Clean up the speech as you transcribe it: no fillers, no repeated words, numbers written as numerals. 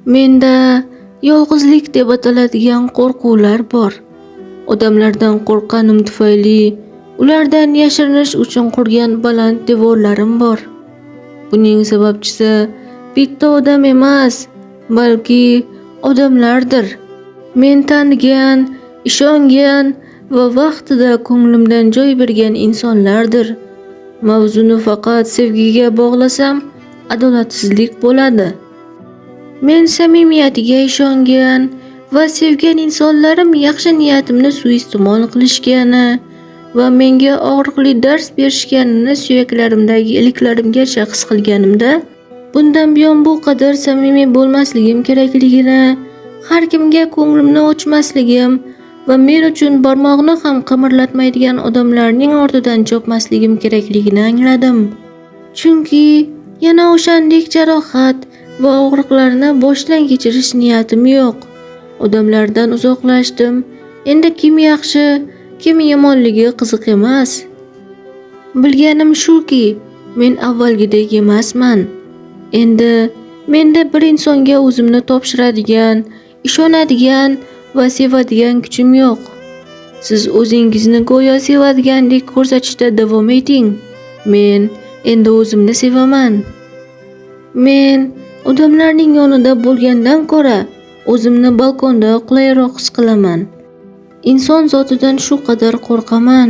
Menda yolg'izlik deb ataladigan qo'rquvlar bor. Odamlardan qo'rqqanim tufayli ulardan yashirinish uchun qurgan baland devorlarim bor. Buning sababchisi bitta odam emas, balki odamlardir. Men tanigan, ishongan va vaqtida ko'nglimdan joy bergan insonlardir. Mavzuni faqat sevgiga bog'lasam, adolatsizlik bo'ladi. Men samimiyatiga ishongan va sevgan insonlarim yaxshi niyatimni suiiste'mol qilishgani va menga og'riqli dars berishganini suyaklarimdagi iliklarimgacha his qilganimda, bundan buyon bu qadar samimiy bo'lmasligim kerakligini, har kimga ko'nglimni ochmasligim va men uchun barmoqni ham qimirlatmaydigan odamlarning ortidan chopmasligim kerakligini angladim. Chunki yana o'shandek jarohat va og'riqlarni boshdan kechirish niyatim yo'q. Odamlardan uzoqlashdim. Endi kim yaxshi, kim yomonligi qiziq emas. Bilganim shuki, men avvalgidek emasman. Endi menda bir insonga o'zimni topshiradigan, ishonadigan va sevadigan kuchim yo'q. Siz o'zingizni go'yo sevadigandek ko'rsatishda davom eting. Men endi o'zimni sevaman. Men odamlarning yonida bo'lgandan ko'ra o'zimni balkonda qulayroq his qilaman. Inson zotidan shu qadar qo'rqaman.